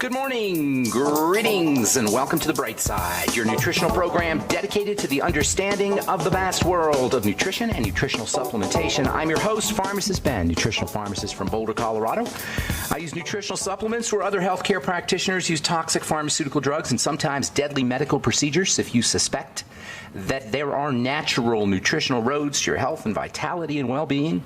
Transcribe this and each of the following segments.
Good morning, greetings, and welcome to The Bright Side, your nutritional program dedicated to the understanding of the vast world of nutrition and nutritional supplementation. I'm your host, Pharmacist Ben, nutritional pharmacist from Boulder, Colorado. I use nutritional supplements where other healthcare practitioners use toxic pharmaceutical drugs and sometimes deadly medical procedures. If you suspect that there are natural nutritional roads to your health and vitality and well-being,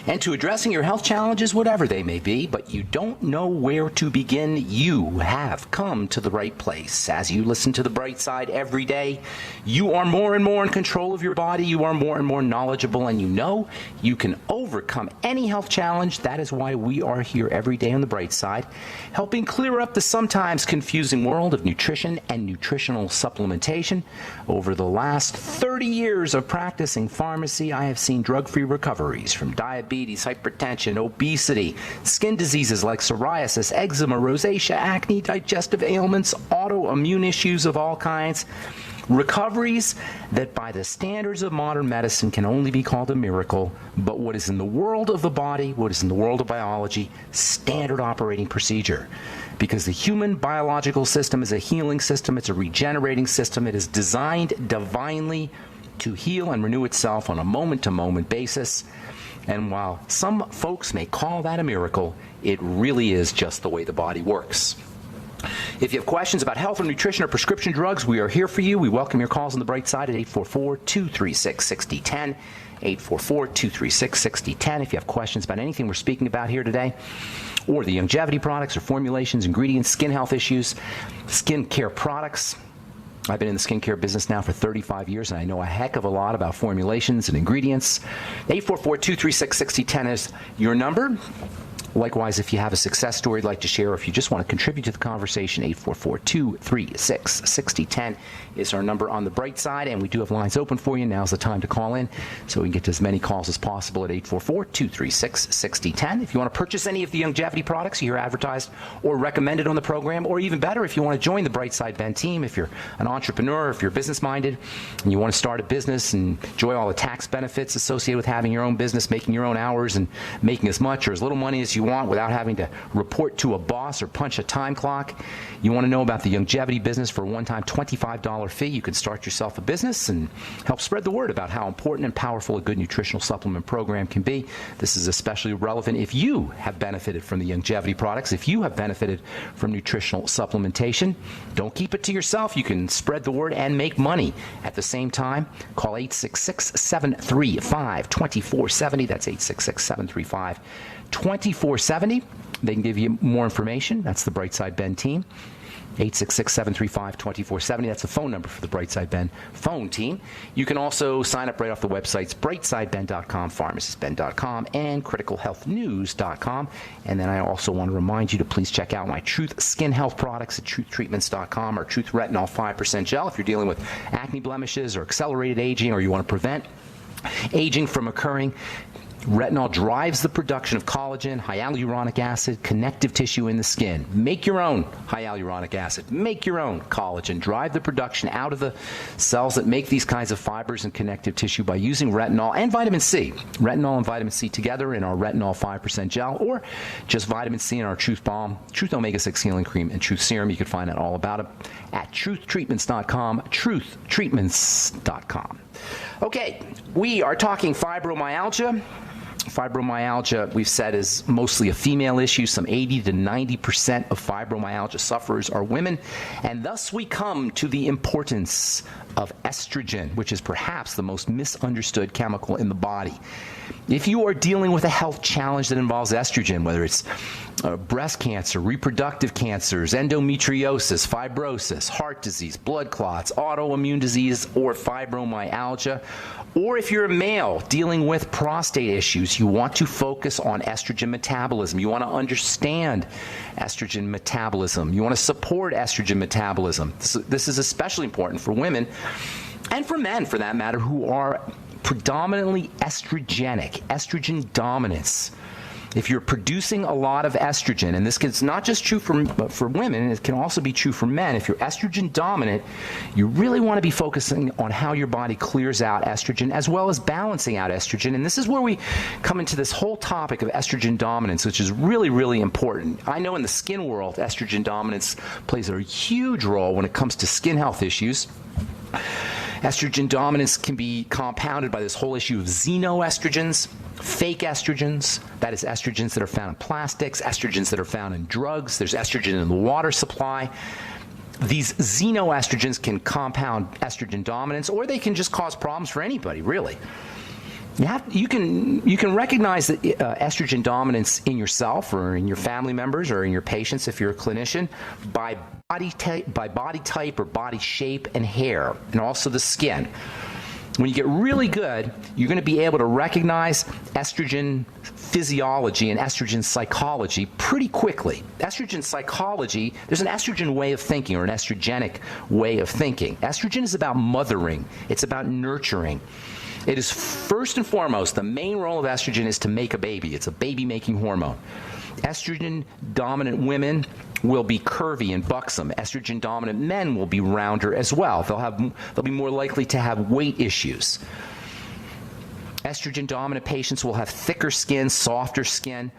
and to addressing your health challenges, whatever they may be, but you don't know where to begin, you have come to the right place. As you listen to The Bright Side every day, you are more and more in control of your body, you are more and more knowledgeable, and you know you can overcome any health challenge. That is why we are here every day on The Bright Side, helping clear up the sometimes confusing world of nutrition and nutritional supplementation. Over the last 30 years of practicing pharmacy, I have seen drug-free recoveries from diabetes, hypertension, obesity, skin diseases like psoriasis, eczema, rosacea, acne, digestive ailments, autoimmune issues of all kinds. Recoveries that by the standards of modern medicine can only be called a miracle, but what is in the world of the body, what is in the world of biology, standard operating procedure. Because the human biological system is a healing system, it's a regenerating system, it is designed divinely to heal and renew itself on a moment-to-moment basis. And while some folks may call that a miracle, it really is just the way the body works. If you have questions about health or nutrition or prescription drugs, we are here for you. We welcome your calls on The Bright Side at 844-236-6010, 844-236-6010. If you have questions about anything we're speaking about here today, or the longevity products or formulations, ingredients, skin health issues, skin care products. I've been in the skincare business now for 35 years, and I know a heck of a lot about formulations and ingredients. 844-236-6010 is your number. Likewise, if you have a success story you'd like to share, or if you just want to contribute to the conversation, 844-236-6010 is our number on The Bright Side, and we do have lines open for you. Now's the time to call in, so we can get to as many calls as possible at 844-236-6010. If you want to purchase any of the longevity products you hear advertised or recommended on the program, or even better, if you want to join the Bright Side Ben team, if you're an entrepreneur, if you're business-minded, and you want to start a business and enjoy all the tax benefits associated with having your own business, making your own hours, and making as much or as little money as you want without having to report to a boss or punch a time clock. You want to know about the longevity business for a one-time $25 fee. You can start yourself a business and help spread the word about how important and powerful a good nutritional supplement program can be. This is especially relevant if you have benefited from the longevity products, if you have benefited from nutritional supplementation. Don't keep it to yourself. You can spread the word and make money at the same time. Call 866-735-2470. That's 866-735-2470. 2470. They can give you more information. That's the Bright Side Ben team. 866-735-2470. That's the phone number for the Bright Side Ben phone team. You can also sign up right off the websites brightsideben.com, pharmacistben.com, and criticalhealthnews.com. And then I also want to remind you to please check out my Truth Skin Health products at truthtreatments.com, or Truth Retinol 5% Gel if you're dealing with acne blemishes or accelerated aging, or you want to prevent aging from occurring. Retinol drives the production of collagen, hyaluronic acid, connective tissue in the skin. Make your own hyaluronic acid. Make your own collagen. Drive the production out of the cells that make these kinds of fibers and connective tissue by using retinol and vitamin C. Retinol and vitamin C together in our Retinol 5% Gel, or just vitamin C in our Truth Balm, Truth Omega-6 Healing Cream, and Truth Serum. You can find out all about it at truthtreatments.com, truthtreatments.com. Okay, we are talking fibromyalgia. Fibromyalgia, we've said, is mostly a female issue. Some 80 to 90% of fibromyalgia sufferers are women. And thus we come to the importance of estrogen, which is perhaps the most misunderstood chemical in the body. If you are dealing with a health challenge that involves estrogen, whether it's breast cancer, reproductive cancers, endometriosis, fibrosis, heart disease, blood clots, autoimmune disease, or fibromyalgia, or if you're a male dealing with prostate issues, you want to focus on estrogen metabolism. You want to understand estrogen metabolism. You want to support estrogen metabolism. This is especially important for women, and for men, for that matter, who are predominantly estrogenic, estrogen dominance. If you're producing a lot of estrogen, and this is not just true for women, it can also be true for men. If you're estrogen dominant, you really want to be focusing on how your body clears out estrogen as well as balancing out estrogen. And this is where we come into this whole topic of estrogen dominance, which is really, really important. I know in the skin world, estrogen dominance plays a huge role when it comes to skin health issues. Estrogen dominance can be compounded by this whole issue of xenoestrogens, fake estrogens, that is estrogens that are found in plastics, estrogens that are found in drugs, there's estrogen in the water supply. These xenoestrogens can estrogen dominance, or they can just cause problems for anybody, really. You can recognize that estrogen dominance in yourself or in your family members or in your patients if you're a clinician by body type or body shape and hair, and also the skin. When you get really good, you're going to be able to recognize estrogen physiology and estrogen psychology pretty quickly. Estrogen psychology, there's an estrogen way of thinking or an estrogenic way of thinking. Estrogen is about mothering. It's about nurturing. It is first and foremost, the main role of estrogen is to make a baby. It's a baby-making hormone. Estrogen-dominant women will be curvy and buxom. Estrogen-dominant men will be rounder as well. They'll be more likely to have weight issues. Estrogen-dominant patients will have thicker skin, softer skin.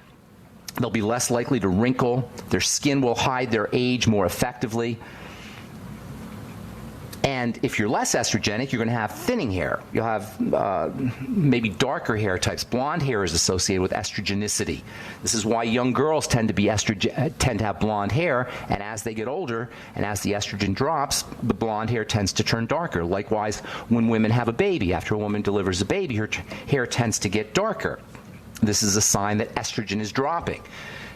They'll be less likely to wrinkle. Their skin will hide their age more effectively. And if you're less estrogenic, you're going to have thinning hair. You'll have maybe darker hair types. Blonde hair is associated with estrogenicity. This is why young girls tend to have blonde hair, and as they get older and as the estrogen drops, the blonde hair tends to turn darker. Likewise, when women have a baby, after a woman delivers a baby, her hair tends to get darker. This is a sign that estrogen is dropping.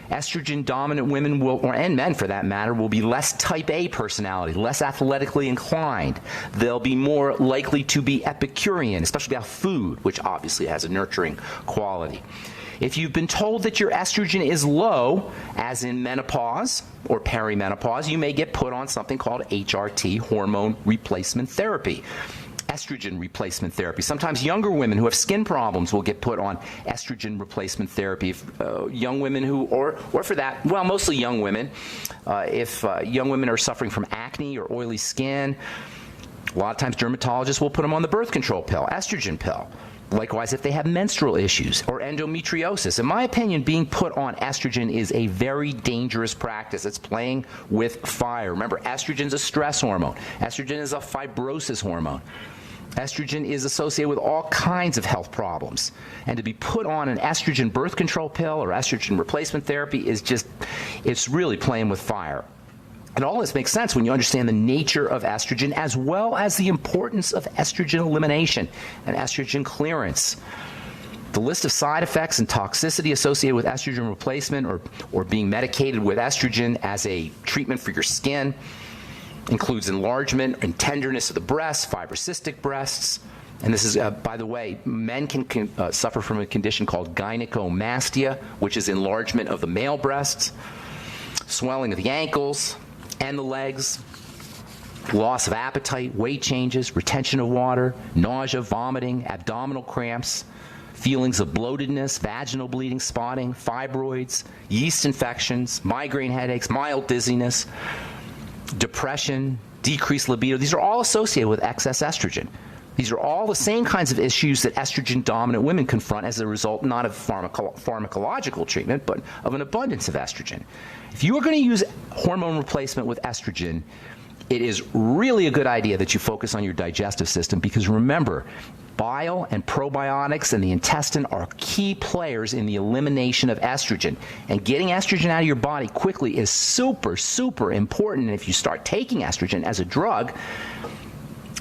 Estrogen-dominant women and men for that matter, will be less type A personality, less athletically inclined. They'll be more likely to be Epicurean, especially about food, which obviously has a nurturing quality. If you've been told that your estrogen is low, as in menopause or perimenopause, you may get put on something called HRT, hormone replacement therapy. Estrogen replacement therapy. Sometimes younger women who have skin problems will get put on estrogen replacement therapy. If, young women or for that, well, mostly young women. If young women are suffering from acne or oily skin, a lot of times dermatologists will put them on the birth control pill, estrogen pill. Likewise, if they have menstrual issues or endometriosis. In my opinion, being put on estrogen is a very dangerous practice. It's playing with fire. Remember, estrogen is a stress hormone. Estrogen is a fibrosis hormone. Estrogen is associated with all kinds of health problems. And to be put on an estrogen birth control pill or estrogen replacement therapy is it's really playing with fire. And all this makes sense when you understand the nature of estrogen as well as the importance of estrogen elimination and estrogen clearance. The list of side effects and toxicity associated with estrogen replacement or being medicated with estrogen as a treatment for your skin includes enlargement and tenderness of the breasts, fibrocystic breasts. And this is, by the way, men can suffer from a condition called gynecomastia, which is enlargement of the male breasts, swelling of the ankles and the legs, loss of appetite, weight changes, retention of water, nausea, vomiting, abdominal cramps, feelings of bloatedness, vaginal bleeding, spotting, fibroids, yeast infections, migraine headaches, mild dizziness, depression, decreased libido. These are all associated with excess estrogen. These are all the same kinds of issues that estrogen-dominant women confront as a result not of pharmacological treatment, but of an abundance of estrogen. If you are going to use hormone replacement with estrogen, it is really a good idea that you focus on your digestive system because remember, bile and probiotics and the intestine are key players in the elimination of estrogen. And getting estrogen out of your body quickly is super, super important. And if you start taking estrogen as a drug,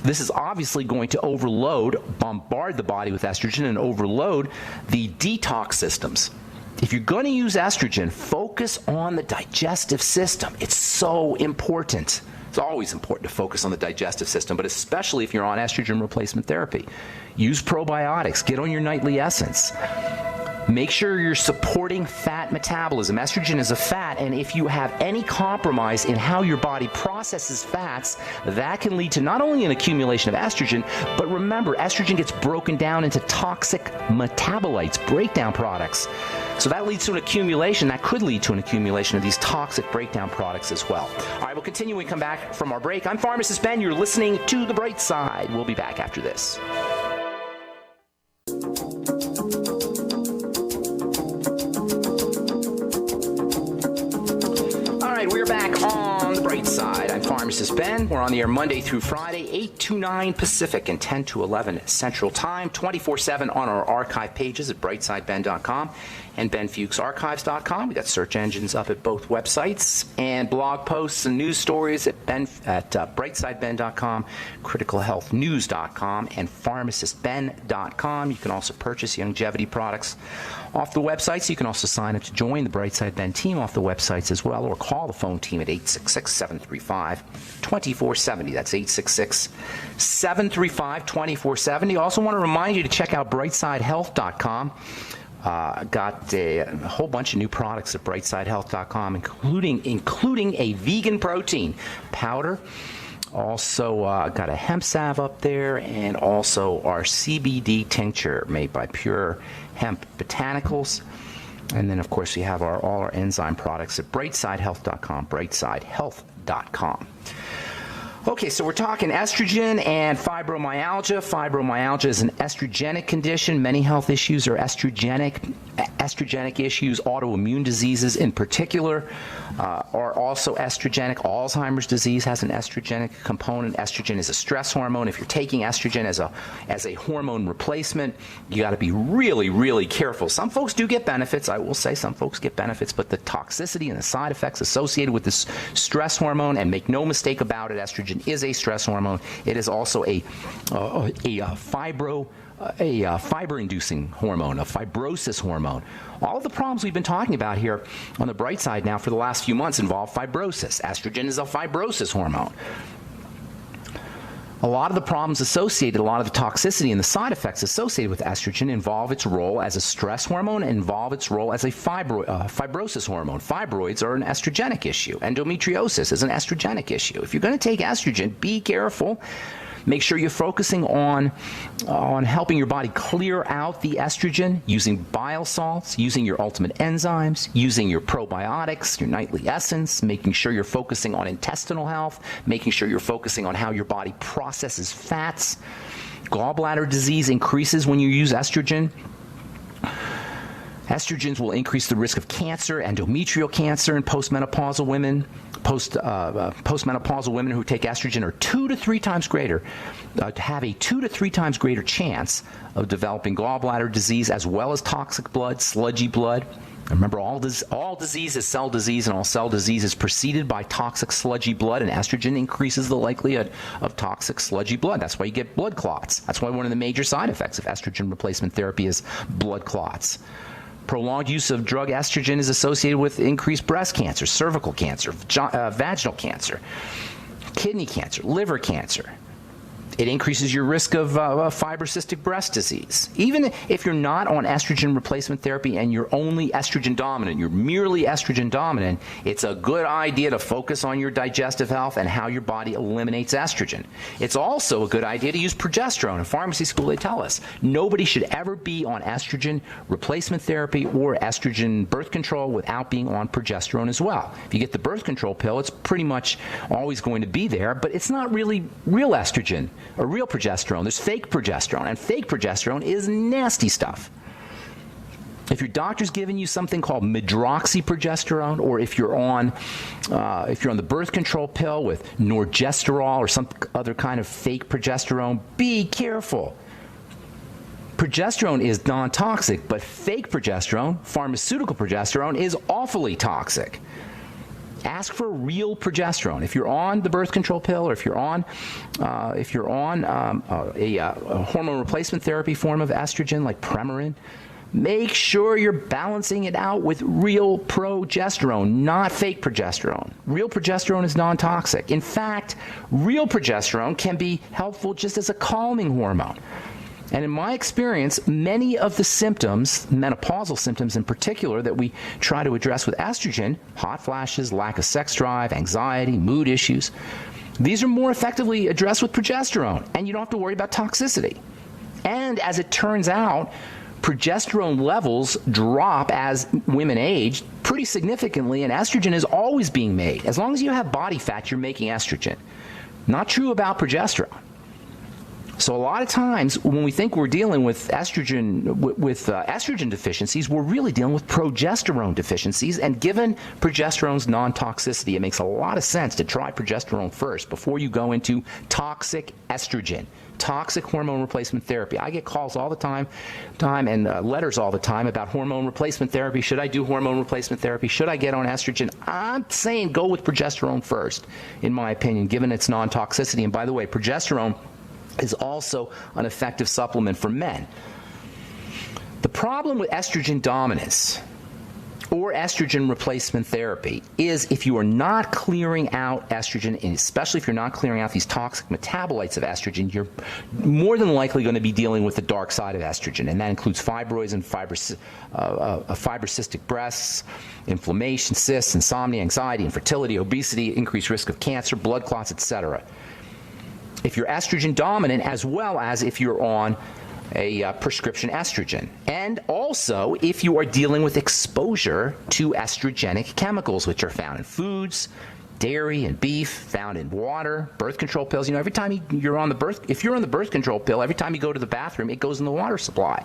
this is obviously going to bombard the body with estrogen and overload the detox systems. If you're going to use estrogen, focus on the digestive system. It's so important. It's always important to focus on the digestive system, but especially if you're on estrogen replacement therapy. Use probiotics. Get on your nightly essence. Make sure you're supporting fat metabolism. Estrogen is a fat, and if you have any compromise in how your body processes fats, that can lead to not only an accumulation of estrogen, but remember, estrogen gets broken down into toxic metabolites, breakdown products. So that leads to an accumulation. That could lead to an accumulation of these toxic breakdown products as well. All right, we'll continue when we come back from our break. I'm Pharmacist Ben. You're listening to The Bright Side. We'll be back after this. We're back on The Bright Side. I'm Pharmacist Ben. We're on the air Monday through Friday, 8 to 9 Pacific and 10 to 11 Central Time, 24/7 on our archive pages at brightsideben.com and benfuchsarchives.com. We got search engines up at both websites, and blog posts and news stories at brightsideben.com, criticalhealthnews.com, and pharmacistben.com. You can also purchase longevity products off the websites. You can also sign up to join the Brightside Ben team off the websites as well, or call the phone team at 866-735-2470. That's 866-735-2470. I also want to remind you to check out brightsidehealth.com. Got a whole bunch of new products at brightsidehealth.com, including a vegan protein powder. Also got a hemp salve up there, and also our CBD tincture made by Pure Hemp Botanicals. And then, of course, we have all our enzyme products at brightsidehealth.com, brightsidehealth.com. Okay, so we're talking estrogen and fibromyalgia. Fibromyalgia is an estrogenic condition. Many health issues are estrogenic issues. Autoimmune diseases in particular are also estrogenic. Alzheimer's disease has an estrogenic component. Estrogen is a stress hormone. If you're taking estrogen as a hormone replacement, you got to be really, really careful. Some folks do get benefits. I will say some folks get benefits, but the toxicity and the side effects associated with this stress hormone, and make no mistake about it, estrogen is a stress hormone. It is also a fiber-inducing hormone, a fibrosis hormone. All of the problems we've been talking about here on the Bright Side now for the last few months involve fibrosis. Estrogen is a fibrosis hormone. A lot of the problems associated, a lot of the toxicity and the side effects associated with estrogen involve its role as a stress hormone, and involve its role as a fibrosis hormone. Fibroids are an estrogenic issue. Endometriosis is an estrogenic issue. If you're going to take estrogen, be careful. Make sure you're focusing on helping your body clear out the estrogen using bile salts, using your ultimate enzymes, using your probiotics, your nightly essence, making sure you're focusing on intestinal health, making sure you're focusing on how your body processes fats. Gallbladder disease increases when you use estrogen. Estrogens will increase the risk of cancer, endometrial cancer in postmenopausal women. Postmenopausal women who take estrogen are 2 to 3 times greater, have a 2 to 3 times greater chance of developing gallbladder disease, as well as toxic blood, sludgy blood. Remember, all disease is cell disease, and all cell disease is preceded by toxic sludgy blood, and estrogen increases the likelihood of toxic sludgy blood. That's why you get blood clots. That's why one of the major side effects of estrogen replacement therapy is blood clots. Prolonged use of drug estrogen is associated with increased breast cancer, cervical cancer, vaginal cancer, kidney cancer, liver cancer. It increases your risk of fibrocystic breast disease. Even if you're not on estrogen replacement therapy and you're only estrogen dominant, you're merely estrogen dominant, it's a good idea to focus on your digestive health and how your body eliminates estrogen. It's also a good idea to use progesterone. In pharmacy school, they tell us nobody should ever be on estrogen replacement therapy or estrogen birth control without being on progesterone as well. If you get the birth control pill, it's pretty much always going to be there, but it's not really real estrogen or real progesterone. There's fake progesterone, and fake progesterone is nasty stuff. If your doctor's giving you something called medroxyprogesterone, or if you're on the birth control pill with norgesterol or some other kind of fake progesterone, be careful. Progesterone is non-toxic, but fake progesterone, pharmaceutical progesterone, is awfully toxic. Ask for real progesterone. If you're on the birth control pill, or if you're on a hormone replacement therapy form of estrogen like Premarin, make sure you're balancing it out with real progesterone, not fake progesterone. Real progesterone is non-toxic. In fact, real progesterone can be helpful just as a calming hormone. And in my experience, many of the symptoms, menopausal symptoms in particular, that we try to address with estrogen, hot flashes, lack of sex drive, anxiety, mood issues, these are more effectively addressed with progesterone, and you don't have to worry about toxicity. And as it turns out, progesterone levels drop as women age pretty significantly, and estrogen is always being made. As long as you have body fat, you're making estrogen. Not true about progesterone. So a lot of times when we think we're dealing with estrogen deficiencies, we're really dealing with progesterone deficiencies. And given progesterone's non-toxicity, it makes a lot of sense to try progesterone first before you go into toxic estrogen, toxic hormone replacement therapy. I get calls all the time and letters all the time about hormone replacement therapy. Should I do hormone replacement therapy? Should I get on estrogen? I'm saying go with progesterone first, in my opinion, given its non-toxicity. And by the way, progesterone is also an effective supplement for men. The problem with estrogen dominance or estrogen replacement therapy is if you are not clearing out estrogen, and especially if you're not clearing out these toxic metabolites of estrogen, you're more than likely going to be dealing with the dark side of estrogen, and that includes fibroids and fibrocystic breasts, inflammation, cysts, insomnia, anxiety, infertility, obesity, increased risk of cancer, blood clots, etc. If you're estrogen dominant, as well as if you're on a prescription estrogen. And also if you are dealing with exposure to estrogenic chemicals, which are found in foods, dairy and beef, found in water, birth control pills. You know, every time you're on the if you're on the birth control pill, every time you go to the bathroom, it goes in the water supply.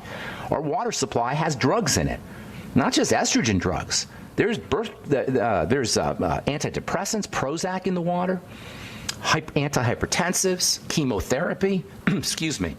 Our water supply has drugs in it, not just estrogen drugs. There's antidepressants, Prozac in the water, antihypertensives, chemotherapy, excuse me.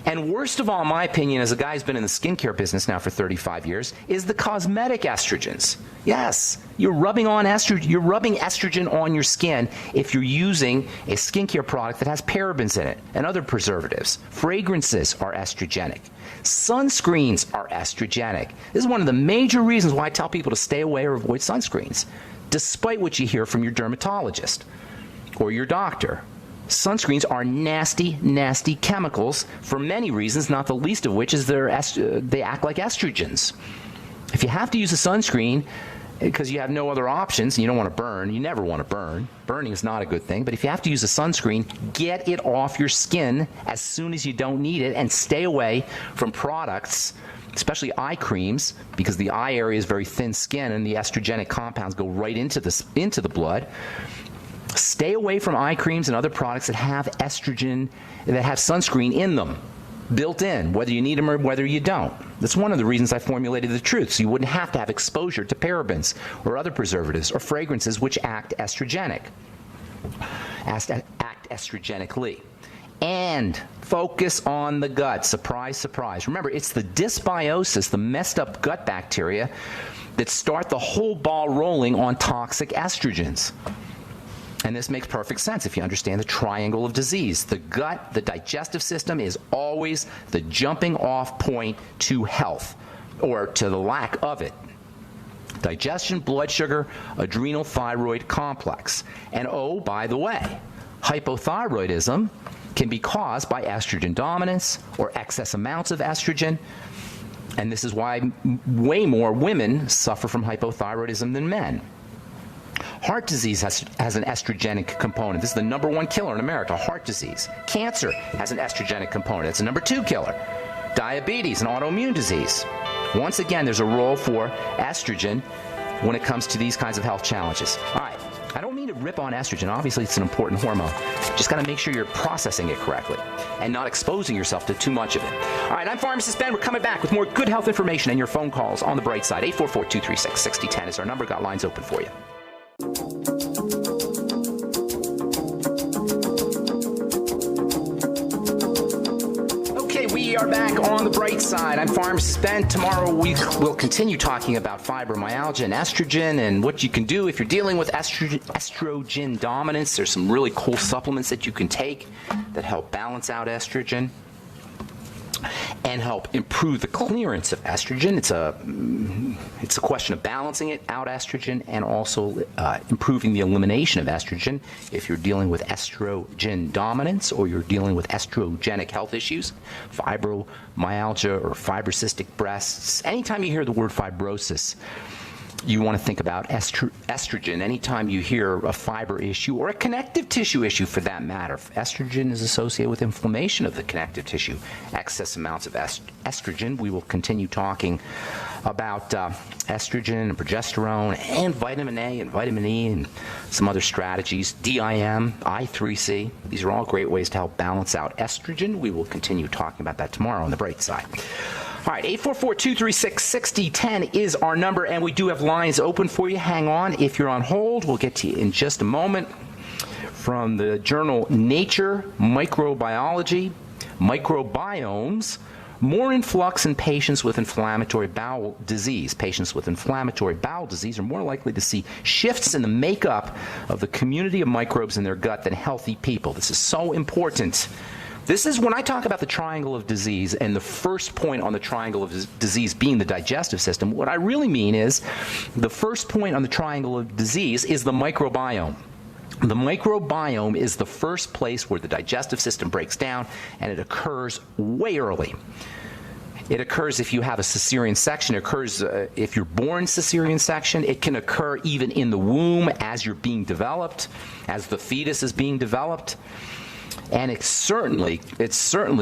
And worst of all, in my opinion, as a guy who's been in the skincare business now for 35 years, is the cosmetic estrogens. Yes, you're rubbing estrogen on your skin if you're using a skincare product that has parabens in it and other preservatives. Fragrances are estrogenic. Sunscreens are estrogenic. This is one of the major reasons why I tell people to stay away or avoid sunscreens, despite what you hear from your dermatologist or your doctor. Sunscreens are nasty, nasty chemicals for many reasons, not the least of which is they act like estrogens. If you have to use a sunscreen because you have no other options and you don't want to burn, you never want to burn. Burning is not a good thing, but if you have to use a sunscreen, get it off your skin as soon as you don't need it, and stay away from products, especially eye creams, because the eye area is very thin skin and the estrogenic compounds go right into the blood. Stay away from eye creams and other products that have estrogen, that have sunscreen in them, built in, whether you need them or whether you don't. That's one of the reasons I formulated the truth, so you wouldn't have to have exposure to parabens or other preservatives or fragrances which act estrogenic, act estrogenically. And focus on the gut. Surprise, surprise. Remember, it's the dysbiosis, the messed up gut bacteria, that start the whole ball rolling on toxic estrogens. And this makes perfect sense if you understand the triangle of disease. The gut, the digestive system, is always the jumping off point to health, or to the lack of it. Digestion, blood sugar, adrenal thyroid complex. And oh, by the way, hypothyroidism can be caused by estrogen dominance or excess amounts of estrogen. And this is why way more women suffer from hypothyroidism than men. Heart disease has an estrogenic component. This is the #1 killer in America, heart disease. Cancer has an estrogenic component. It's a #2 killer. Diabetes, an autoimmune disease. Once again, there's a role for estrogen when it comes to these kinds of health challenges. All right, I don't mean to rip on estrogen. Obviously, it's an important hormone. Just got to make sure you're processing it correctly and not exposing yourself to too much of it. All right, I'm Pharmacist Ben. We're coming back with more good health information and your phone calls on the bright side. 844-236-6010 is our number. Got lines open for you. We are back on the bright side. I'm Pharmacist Ben. Tomorrow we will continue talking about fibromyalgia and estrogen and what you can do if you're dealing with estrogen dominance. There's some really cool supplements that you can take that help balance out estrogen. and help improve the clearance of estrogen. It's a question of balancing it out estrogen and also improving the elimination of estrogen if you're dealing with estrogen dominance or you're dealing with estrogenic health issues, fibromyalgia or fibrocystic breasts. Anytime you hear the word fibrosis, you want to think about estrogen. Anytime you hear a fiber issue or a connective tissue issue for that matter, estrogen is associated with inflammation of the connective tissue. Excess amounts of estrogen. We will continue talking about estrogen and progesterone and vitamin A and vitamin E and some other strategies. DIM, I3C. These are all great ways to help balance out estrogen. We will continue talking about that tomorrow on the bright side. All right, 844-236-6010 is our number, and we do have lines open for you. Hang on. If you're on hold, we'll get to you in just a moment. From the journal Nature Microbiology, Microbiomes, more influx in patients with inflammatory bowel disease. Patients with inflammatory bowel disease are more likely to see shifts in the makeup of the community of microbes in their gut than healthy people. This is so important. This is when I talk about the triangle of disease and the first point on the triangle of disease being the digestive system, what I really mean is the first point on the triangle of disease is the microbiome. The microbiome is the first place where the digestive system breaks down, and it occurs way early. It occurs if you have a cesarean section. It occurs if you're born cesarean section. It can occur even in the womb as you're being developed, as the fetus is being developed. And it certainly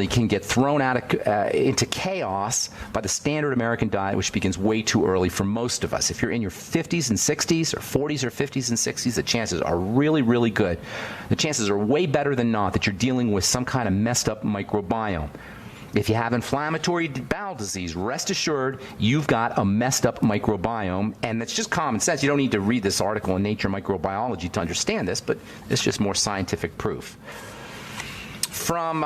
can get thrown out into chaos by the standard American diet, which begins way too early for most of us. If you're in your 50s and 60s or 40s or 50s and 60s, the chances are really, really good. The chances are way better than not that you're dealing with some kind of messed up microbiome. If you have inflammatory bowel disease, rest assured you've got a messed up microbiome, and it's just common sense. You don't need to read this article in Nature Microbiology to understand this, but it's just more scientific proof. From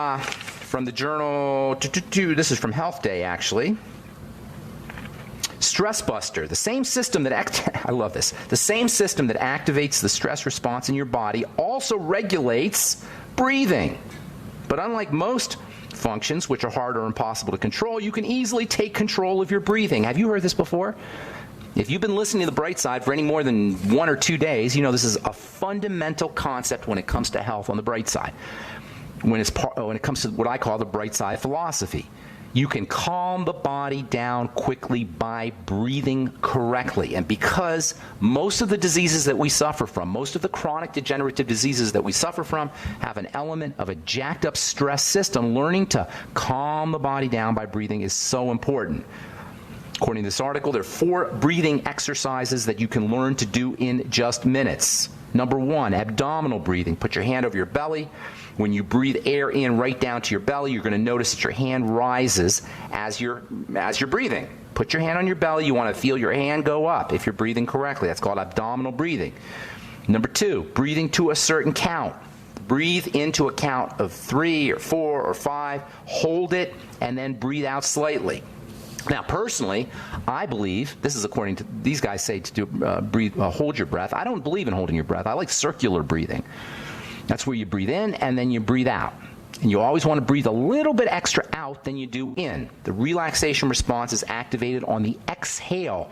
the journal, this is from Health Day, actually. Stress Buster, the same system that I love this. The same system that activates the stress response in your body also regulates breathing. But unlike most functions, which are hard or impossible to control, you can easily take control of your breathing. Have you heard this before? If you've been listening to The Bright Side for any more than 1 or 2 days, you know this is a fundamental concept when it comes to health on the bright side. When it comes to what I call the bright side philosophy. You can calm the body down quickly by breathing correctly. And because most of the diseases that we suffer from, most of the chronic degenerative diseases that we suffer from, have an element of a jacked up stress system, learning to calm the body down by breathing is so important. According to this article, there are 4 breathing exercises that you can learn to do in just minutes. Number 1, abdominal breathing. Put your hand over your belly. When you breathe air in right down to your belly, you're going to notice that your hand rises as you're breathing. Put your hand on your belly. You want to feel your hand go up if you're breathing correctly. That's called abdominal breathing. Number 2, breathing to a certain count. Breathe into a count of 3 or 4 or 5. Hold it, and then breathe out slightly. Now, personally, I believe, this is according to, these guys say to do, hold your breath. I don't believe in holding your breath. I like circular breathing. That's where you breathe in and then you breathe out. And you always want to breathe a little bit extra out than you do in. The relaxation response is activated on the exhale.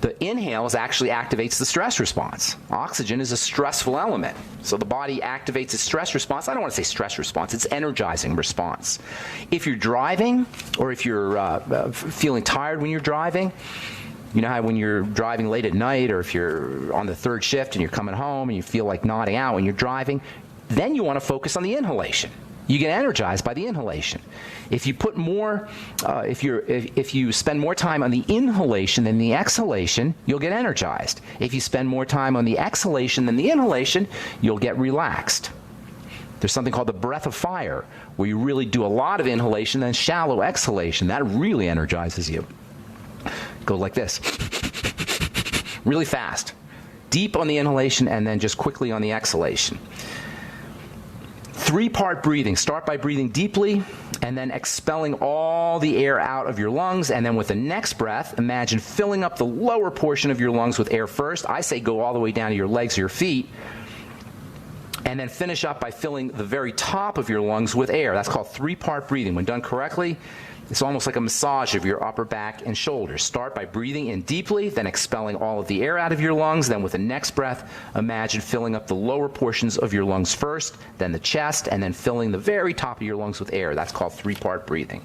The inhale actually activates the stress response. Oxygen is a stressful element. So the body activates its stress response. I don't want to say stress response. It's energizing response. If you're driving or if you're feeling tired when you're driving, you know how when you're driving late at night or if you're on the 3rd shift and you're coming home and you feel like nodding out when you're driving, then you want to focus on the inhalation. You get energized by the inhalation. If you put more, if you spend more time on the inhalation than the exhalation, you'll get energized. If you spend more time on the exhalation than the inhalation, you'll get relaxed. There's something called the breath of fire, where you really do a lot of inhalation and shallow exhalation. That really energizes you. Go like this, really fast, deep on the inhalation and then just quickly on the exhalation. 3-part breathing. Start by breathing deeply and then expelling all the air out of your lungs, and then with the next breath, imagine filling up the lower portion of your lungs with air first. I say go all the way down to your legs or your feet, And then finish up by filling the very top of your lungs with air. That's called three-part breathing. When done correctly, it's almost like a massage of your upper back and shoulders. Start by breathing in deeply, then expelling all of the air out of your lungs. Then with the next breath, imagine filling up the lower portions of your lungs first, then the chest, and then filling the very top of your lungs with air. That's called three-part breathing.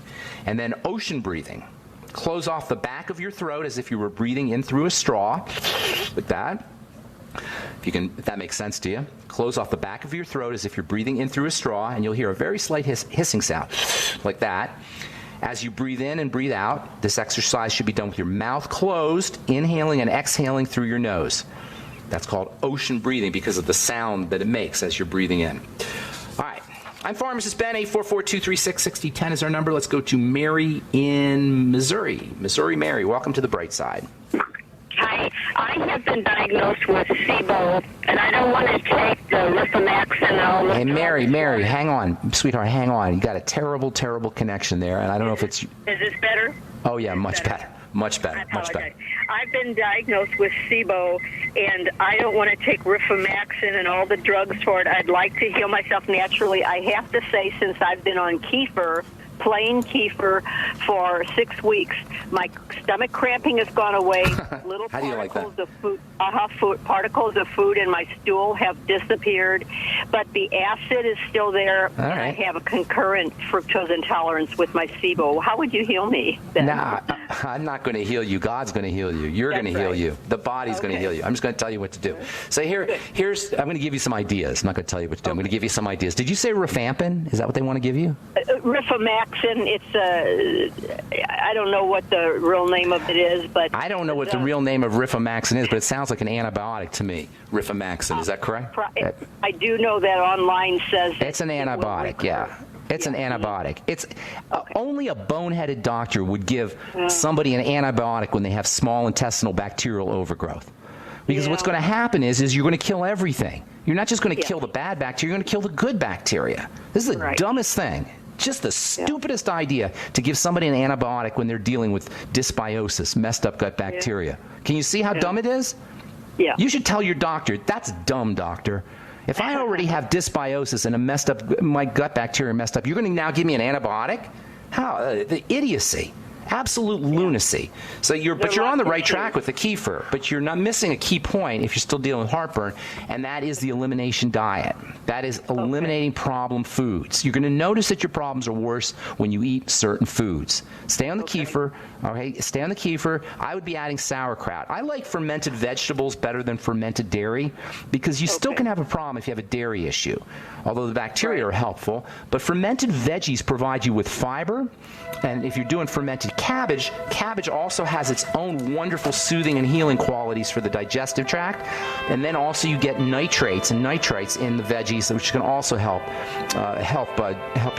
And then ocean breathing. Close off the back of your throat as if you were breathing in through a straw, like that. If that makes sense to you. Close off the back of your throat as if you're breathing in through a straw, and you'll hear a very slight hissing sound, like that. As you breathe in and breathe out, this exercise should be done with your mouth closed, inhaling and exhaling through your nose. That's called ocean breathing because of the sound that it makes as you're breathing in. All right. I'm Pharmacist Ben. 844-236-6010 is our number. Let's go to Mary in Missouri. Missouri Mary, welcome to the bright side. Hi, I have been diagnosed with SIBO, and I don't want to take the Lipomax and all the... Hey, Mary, hang on. Sweetheart, hang on. You got a terrible connection there, and I don't know if it's... Is this better? Oh, yeah, much better. Much better. I've been diagnosed with SIBO, and I don't want to take Rifaximin and all the drugs for it. I'd like to heal myself naturally. I have to say, since I've been on kefir, plain kefir, for 6 weeks, my stomach cramping has gone away. Little How do you like that? Particles of food in my stool have disappeared, but the acid is still there. All right. And I have a concurrent fructose intolerance with my SIBO. How would you heal me then? Nah, I'm not going to heal you. God's going to heal you. You're going to heal you. The body's going to heal you. I'm just going to tell you what to do. So here's I'm going to give you some ideas. I'm not going to tell you what to do. I'm going to give you some ideas. Did you say rifampin? Is that what they want to give you? Rifaximin. It's I don't know what the real name of it is, but I don't know what the real name of rifaximin is, but it sounds like an antibiotic to me. Rifaximin, is that correct? I do know that online says it's an antibiotic. Yeah. It's an antibiotic. It's only a boneheaded doctor would give somebody an antibiotic when they have small intestinal bacterial overgrowth. Because what's going to happen is you're going to kill everything. You're not just going to kill the bad bacteria, you're going to kill the good bacteria. This is the dumbest thing. Just the stupidest idea to give somebody an antibiotic when they're dealing with dysbiosis, messed up gut bacteria. Can you see how dumb it is? Yeah. You should tell your doctor, that's dumb, doctor. If I already have dysbiosis and my gut bacteria messed up, you're going to now give me an antibiotic? How? The idiocy. Absolute lunacy. So you're on the right track with the kefir, but you're not missing a key point if you're still dealing with heartburn, and that is the elimination diet. That is eliminating problem foods. You're going to notice that your problems are worse when you eat certain foods. Stay on the kefir. Okay, stay on the kefir. I would be adding sauerkraut. I like fermented vegetables better than fermented dairy because you still can have a problem if you have a dairy issue, although the bacteria are helpful. But fermented veggies provide you with fiber, and if you're doing fermented cabbage also has its own wonderful soothing and healing qualities for the digestive tract. And then also you get nitrates and nitrites in the veggies, which can also help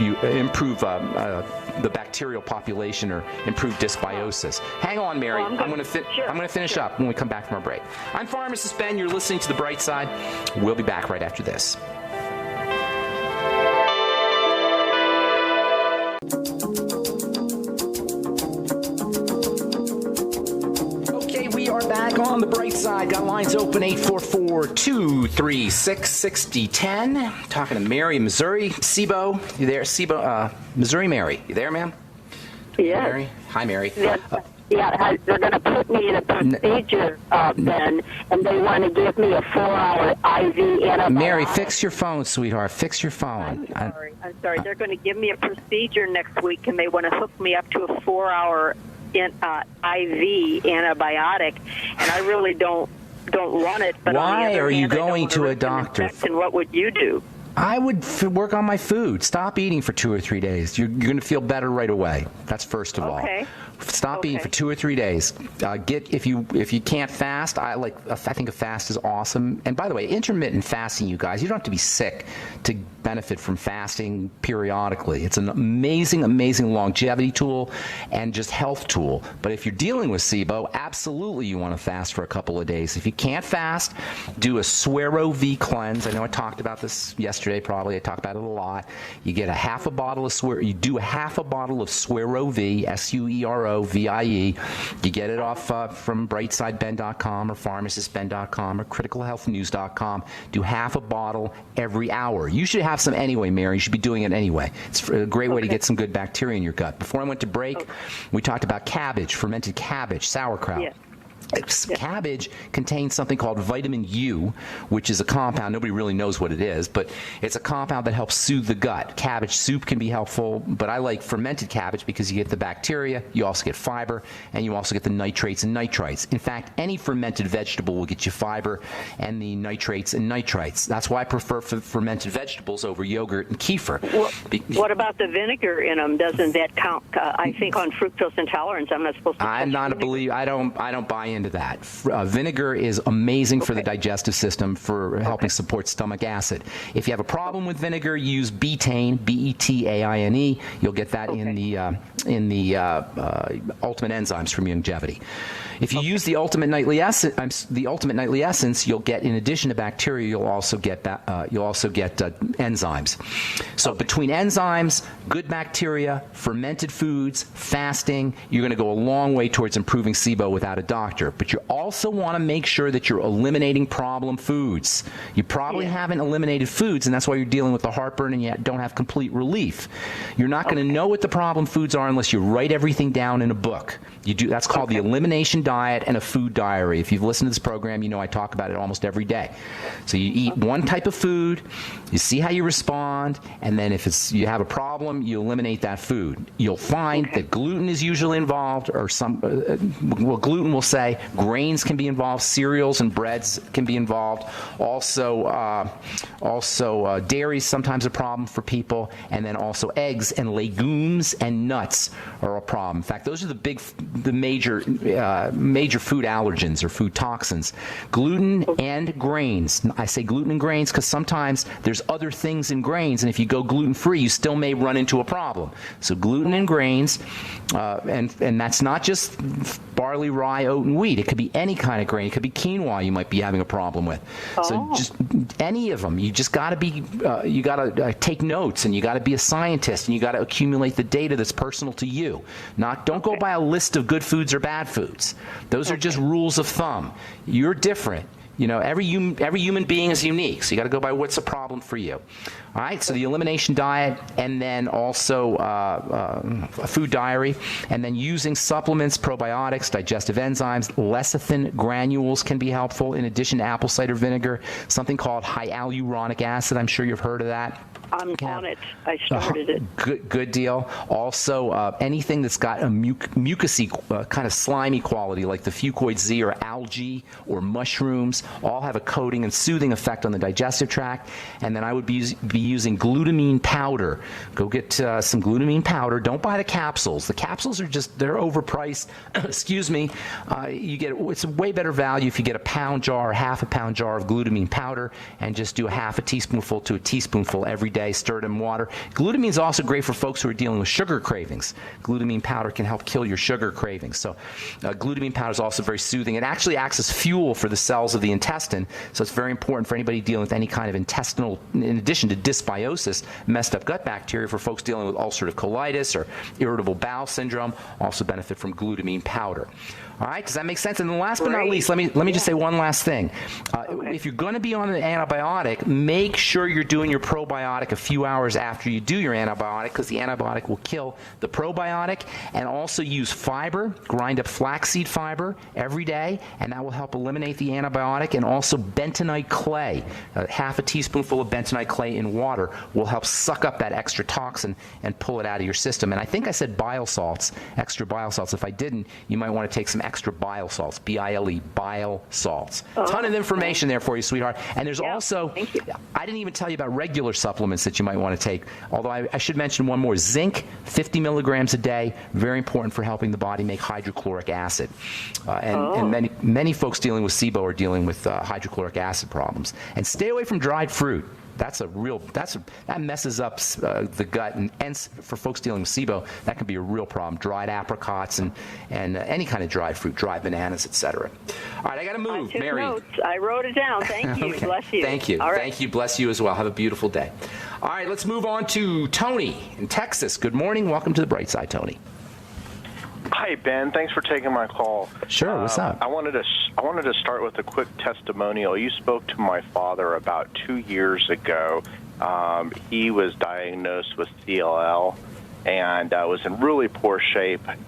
you improve the bacterial population or improve dysbiosis. Hang on, Mary. I'm going to finish up when we come back from our break. I'm Pharmacist Ben. You're listening to The Bright Side. We'll be back right after this. Back on The Bright Side. Got lines open, 844-236-6010. Talking to Mary in Missouri. SIBO, you there? SIBO, Missouri Mary. You there, ma'am? Yeah. Mary? Hi, Mary. They're going to put me in a procedure, Ben, and they want to give me a 4-hour IV antibiotic. Mary, fix your phone, sweetheart. Fix your phone. I'm sorry. They're going to give me a procedure next week, and they want to hook me up to a 4-hour IV antibiotic, and I really don't want it. But why are you going to a doctor? And what would you do? I would work on my food. Stop eating for 2 or 3 days. You're going to feel better right away. That's first of all. Stop eating for 2 or 3 days. If you can't fast, I think a fast is awesome. And by the way, intermittent fasting, you guys, you don't have to be sick to benefit from fasting periodically. It's an amazing, amazing longevity tool and just health tool. But if you're dealing with SIBO, absolutely you want to fast for a couple of days. If you can't fast, do a Suero V cleanse. I know I talked about this yesterday, probably. I talked about it a lot. You get a half a bottle of Suero. You do a half a bottle of Suero V, Suero, VIE. You get it off from brightsideben.com or pharmacistben.com or criticalhealthnews.com. Do half a bottle every hour. You should have some anyway, Mary. You should be doing it anyway. It's a great way to get some good bacteria in your gut. Before I went to break, we talked about cabbage, fermented cabbage, sauerkraut. Yeah. Cabbage contains something called vitamin U, which is a compound. Nobody really knows what it is, but it's a compound that helps soothe the gut. Cabbage soup can be helpful, but I like fermented cabbage because you get the bacteria, you also get fiber, and you also get the nitrates and nitrites. In fact, any fermented vegetable will get you fiber and the nitrates and nitrites. That's why I prefer fermented vegetables over yogurt and kefir. What about the vinegar in them? Doesn't that count? I think on fructose intolerance, I'm not supposed to. I'm not a believer. I don't buy into that. Vinegar is amazing for the digestive system for helping support stomach acid. If you have a problem with vinegar, use betaine, B-E-T-A-I-N-E. You'll get that in the Ultimate Enzymes from Longevity. If you use the Ultimate Nightly Essence, you'll get, in addition to bacteria, you'll also get enzymes. So between enzymes, good bacteria, fermented foods, fasting, you're going to go a long way towards improving SIBO without a doctor. But you also want to make sure that you're eliminating problem foods. You probably haven't eliminated foods, and that's why you're dealing with the heartburn and you don't have complete relief. You're not going to know what the problem foods are unless you write everything down in a book. That's called the elimination diet and a food diary. If you've listened to this program, you know I talk about it almost every day. So you eat one type of food, you see how you respond, and then if you have a problem, you eliminate that food. You'll find that gluten is usually involved, or gluten will say grains can be involved, cereals and breads can be involved. Also, dairy is sometimes a problem for people, and then also eggs and legumes and nuts are a problem. In fact, those are the major food allergens or food toxins. Gluten and grains. I say gluten and grains because sometimes there's other things in grains, and if you go gluten-free, you still may run into a problem. So gluten and grains, and that's not just barley, rye, oat, and wheat. It could be any kind of grain. It could be quinoa you might be having a problem with. So just any of them. You just got to be, you got to take notes, and you got to be a scientist, and you got to accumulate the data that's personal to you. Don't go by a list of good foods or bad foods. Those are just rules of thumb. You're different. You know, every human being is unique, so you got to go by what's a problem for you. All right, so the elimination diet, and then also a food diary, and then using supplements, probiotics, digestive enzymes, lecithin granules can be helpful in addition to apple cider vinegar, something called hyaluronic acid. I'm sure you've heard of that. I'm on it. I started it. Good deal. Also, anything that's got a mucousy, kind of slimy quality, like the Fuchs Z or algae or mushrooms, all have a coating and soothing effect on the digestive tract. And then I would be using glutamine powder. Go get some glutamine powder. Don't buy the capsules. The capsules are they're overpriced. Excuse me. It's a way better value if you get a pound jar or half a pound jar of glutamine powder and just do a half a teaspoonful to a teaspoonful every day. Stir it in water. Glutamine is also great for folks who are dealing with sugar cravings. Glutamine powder can help kill your sugar cravings. So glutamine powder is also very soothing. It actually acts as fuel for the cells of the intestine, so it's very important for anybody dealing with any kind of intestinal, in addition to dysbiosis, messed up gut bacteria. For folks dealing with ulcerative colitis or irritable bowel syndrome, also benefit from glutamine powder. All right, does that make sense? And then last but not least, let me just say one last thing. If you're going to be on an antibiotic, make sure you're doing your probiotic a few hours after you do your antibiotic, because the antibiotic will kill the probiotic. And also use fiber, grind up flaxseed fiber every day, and that will help eliminate the antibiotic. And also bentonite clay, half a teaspoonful of bentonite clay in water will help suck up that extra toxin and pull it out of your system. And I think I said bile salts, extra bile salts. If I didn't, you might want to take some extra bile salts, B-I-L-E, bile salts. Ton of information there for you, sweetheart. And there's also, I didn't even tell you about regular supplements that you might want to take, although I should mention one more. Zinc, 50 milligrams a day, very important for helping the body make hydrochloric acid. And many folks dealing with SIBO are dealing with hydrochloric acid problems. And stay away from dried fruit. That messes up the gut, and for folks dealing with SIBO, that can be a real problem. Dried apricots and any kind of dried fruit, dried bananas, etc. All right, I got to move, I took Mary. Notes. I wrote it down. Thank you. Okay. Bless you. Thank you. All right. Thank you. Bless you as well. Have a beautiful day. All right, let's move on to Tony in Texas. Good morning. Welcome to the Bright Side, Tony. Hi, Ben. Thanks for taking my call. Sure. What's up? I wanted to start with a quick testimonial. You spoke to my father about 2 years ago. He was diagnosed with CLL and was in really poor shape. Chronic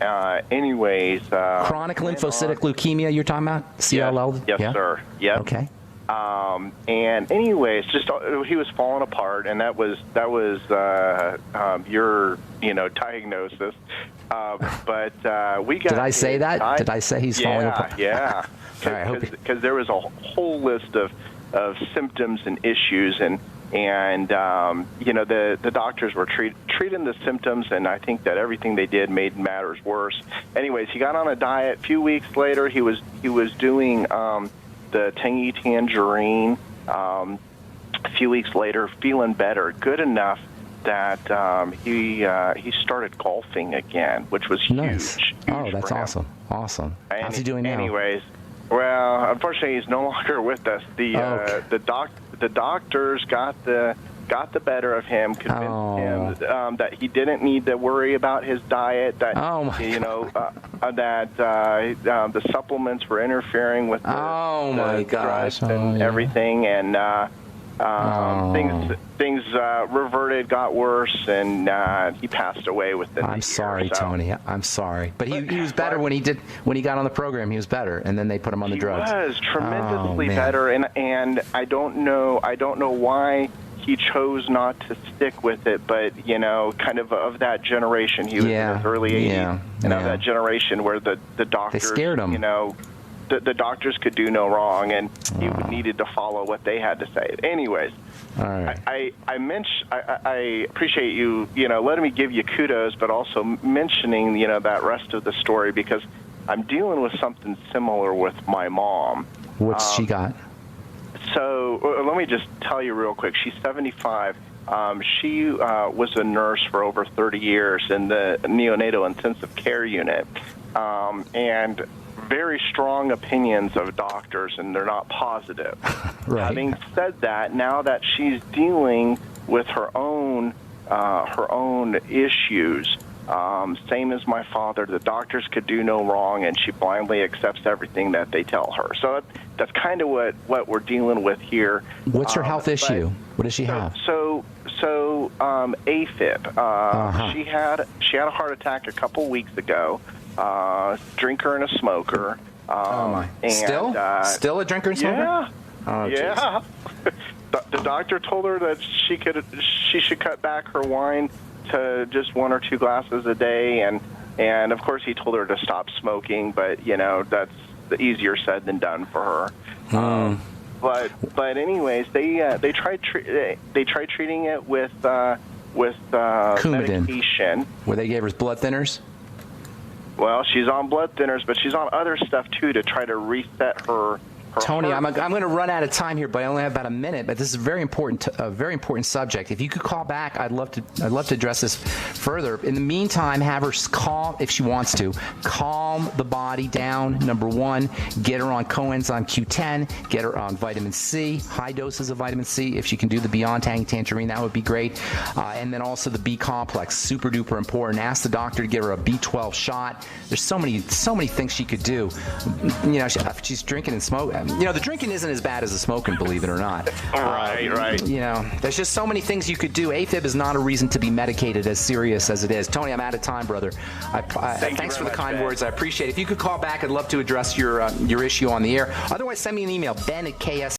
lymphocytic leukemia you're talking about? CLL? Yes, sir. Yep. Okay. And anyways, just he was falling apart, and that was your diagnosis. But we got. Did I say that? Did I say he's falling apart? Yeah. All right, Because there was a whole list of symptoms and issues, and the doctors were treating the symptoms, and I think that everything they did made matters worse. Anyways, he got on a diet. A few weeks later, he was doing the tangy tangerine. A few weeks later, feeling better, good enough that he started golfing again, which was nice. huge. Oh, that's awesome. Awesome. How's he doing now? Anyways, well, unfortunately, he's no longer with us. The doctors got the better of him, convinced him that he didn't need to worry about his diet. That the supplements were interfering with the drugs and everything, and things reverted, got worse, and he passed away within. I'm sorry, Tony. I'm sorry, but he was better when he got on the program. He was better, and then they put him on the drugs. He was tremendously better, and I don't know why he chose not to stick with it, but kind of that generation. He was in his early 80s, that generation where the doctors, they scared him. The doctors could do no wrong, and he needed to follow what they had to say. Anyways, all right. I appreciate you, letting me give you kudos, but also mentioning, that rest of the story, because I'm dealing with something similar with my mom. What's she got? So let me just tell you real quick. She's 75. She was a nurse for over 30 years in the neonatal intensive care unit, and very strong opinions of doctors, and they're not positive. Right. Having said that, now that she's dealing with her own issues, same as my father, the doctors could do no wrong, and she blindly accepts everything that they tell her. So that's kind of what we're dealing with here. What's her health issue? What does she have? So AFib. She had a heart attack a couple weeks ago. Drinker and a smoker. And, still a drinker and smoker? Yeah. Oh, yeah. The doctor told her that she should cut back her wine to just 1 or 2 glasses a day, and of course he told her to stop smoking, but that's easier said than done for her. But anyways, they tried treating it with Coumadin. medication. Where they gave her blood thinners? Well, she's on blood thinners, but she's on other stuff too to try to reset her. Tony, I'm going to run out of time here, but I only have about a minute. But this is a very important subject. If you could call back, I'd love to address this further. In the meantime, have her calm, if she wants to, calm the body down. Number one, get her on coenzyme Q10, get her on vitamin C, high doses of vitamin C. If she can do the Beyond Tangerine, that would be great. And then also the B complex, super duper important. Ask the doctor to give her a B12 shot. There's so many things she could do. If she's drinking and smoking. The drinking isn't as bad as the smoking, believe it or not. Right. There's just so many things you could do. AFib is not a reason to be medicated as serious as it is. Tony, I'm out of time, brother. Thanks for the kind words. I appreciate it. If you could call back, I'd love to address your issue on the air. Otherwise, send me an email, ben@ks